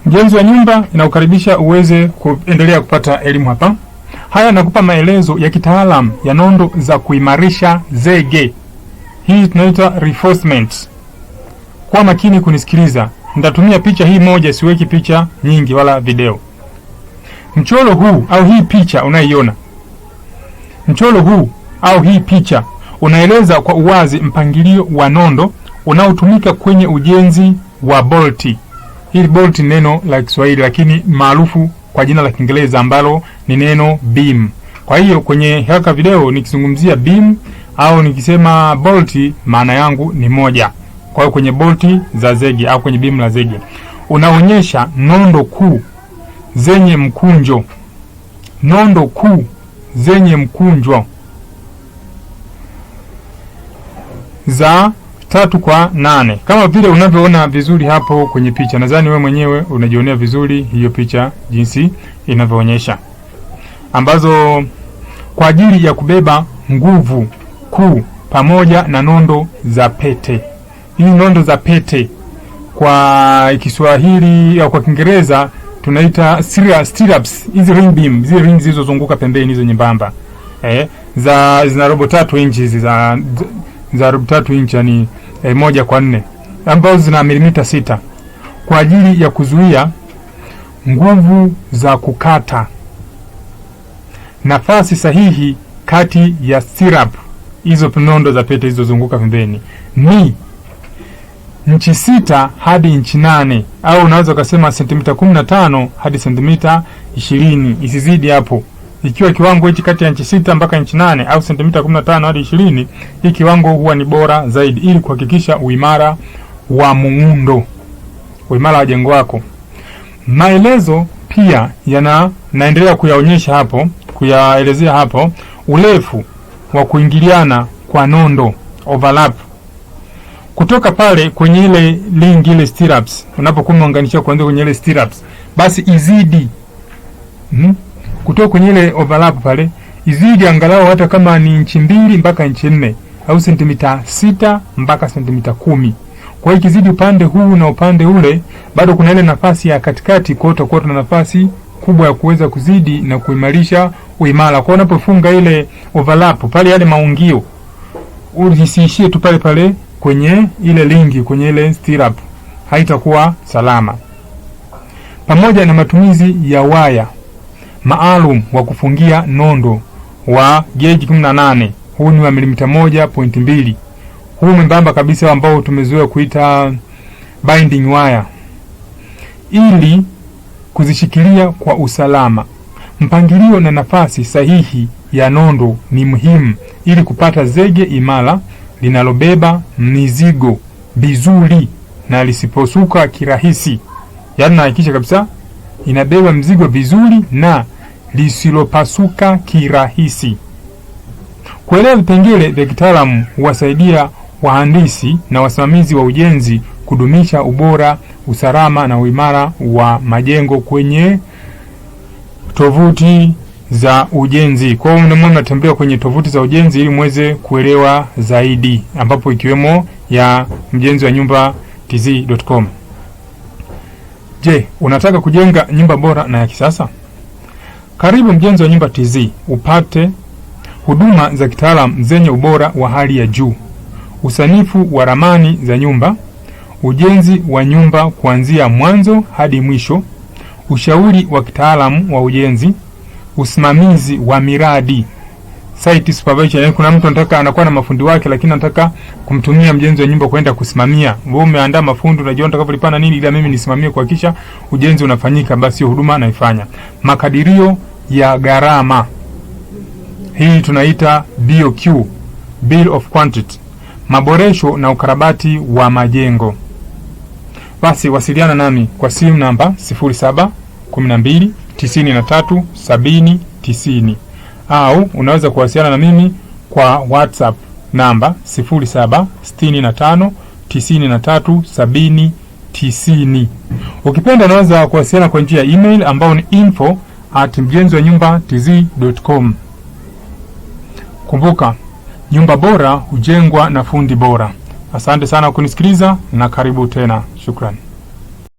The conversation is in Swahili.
Mjenzi wa nyumba, inakukaribisha uweze kuendelea kupata elimu hapa. Haya nakupa maelezo ya kitaalamu ya nondo za kuimarisha zege. Hii tunaita reinforcement. Kwa makini kunisikiliza. Nitatumia picha hii moja, siweki picha nyingi wala video. Mchoro huu au hii picha unaiona. Mchoro huu au hii picha unaeleza kwa uwazi mpangilio wa nondo unaotumika kwenye ujenzi wa bolti. Hili bolt ni neno la Kiswahili lakini maarufu kwa jina la Kiingereza ambalo ni neno beam. Kwa hiyo kwenye haka video nikizungumzia beam au nikisema bolt, maana yangu ni moja. Kwa hiyo kwenye bolti za zege au kwenye beam la zege unaonyesha nondo kuu zenye mkunjo. Nondo kuu zenye mkunjo za 3/8 kama vile unavyoona vizuri hapo kwenye picha. Nadhani wewe mwenyewe unajionea vizuri hiyo picha jinsi inavyoonyesha, ambazo kwa ajili ya kubeba nguvu kuu pamoja na nondo za pete. Hii nondo za pete kwa Kiswahili au kwa Kiingereza tunaita stirrups. Hizi ring beam, hizi ring zilizozunguka pembeni hizo nyembamba zina robo 3 inchi hizi za robo 3 inchi, yani 1/4, ambazo zina milimita 6 kwa ajili ya kuzuia nguvu za kukata. Nafasi sahihi kati ya stirrup hizo nondo za pete hizo zunguka pembeni ni inchi 6 hadi inchi 8, au unaweza kusema sentimita 15 hadi sentimita 20, isizidi hapo. Ikiwa kiwango hichi kati ya inchi 6 mpaka inchi 8 au sentimita 15 hadi 20, hii kiwango huwa ni bora zaidi ili kuhakikisha uimara wa muundo, uimara wa jengo lako. Maelezo pia naendelea kuyaonyesha hapo, kuyaelezea hapo urefu wa kuingiliana kwa nondo, overlap. Kutoka pale kwenye ile ring, ile stirrups, unapokuwa umeunganisha kuanzia kwenye ile stirrups, basi izidi kutoka kwenye ile overlap pale izidi angalau hata kama ni inchi 2 mpaka inchi 4 au sentimita 6 mpaka sentimita 10. Kwa hiyo ikizidi upande huu na upande ule, bado kuna ile nafasi ya katikati, kwa hiyo na nafasi kubwa ya kuweza kuzidi na kuimarisha uimara. Kwa unapofunga ile overlap pale, yale maungio usisiishie tu pale pale kwenye ile lingi, kwenye ile stirrup, haitakuwa salama. Pamoja na matumizi ya waya maalum wa kufungia nondo wa gauge 18. Huu ni wa milimita 1.2. Huu mwembamba kabisa ambao tumezoea kuita binding wire, ili kuzishikilia kwa usalama. Mpangilio na nafasi sahihi ya nondo ni muhimu ili kupata zege imara linalobeba mizigo vizuri na lisiposuka kirahisi. Yaani hakikisha kabisa inabeba mzigo vizuri na lisilopasuka kirahisi. Kuelewa vipengele vya kitaalamu huwasaidia wahandisi na wasimamizi wa ujenzi kudumisha ubora, usalama na uimara wa majengo kwenye tovuti za ujenzi. Kwa hiyo mnatembea kwenye tovuti za ujenzi ili muweze kuelewa zaidi, ambapo ikiwemo ya mjenzi wa nyumba tz.com. Je, unataka kujenga nyumba bora na ya kisasa? Karibu Mjenzi wa Nyumba TZ upate huduma za kitaalamu zenye ubora wa hali ya juu, usanifu wa ramani za nyumba, ujenzi wa nyumba kuanzia mwanzo hadi mwisho, ushauri wa kitaalamu wa ujenzi, usimamizi wa miradi, site supervision. Yani kuna mtu anataka anakuwa na mafundi wake lakini anataka kumtumia mjenzi wa nyumba kwenda kusimamia. Wewe umeandaa mafundi, unajua utakavyolipana nini, ila mimi nisimamie kuhakikisha ujenzi unafanyika, basi hiyo huduma naifanya. Makadirio ya gharama, hii tunaita BOQ, bill of quantity. Maboresho na ukarabati wa majengo. Basi wasiliana nami kwa simu namba 0712 93 70 90, au unaweza kuwasiliana na mimi kwa WhatsApp namba 0765 93 70 90. Ukipenda unaweza kuwasiliana kwa njia ya email ambao ni info@mjenziwanyumbatz.com. Kumbuka, nyumba bora hujengwa na fundi bora. Asante sana kunisikiliza na karibu tena. Shukrani.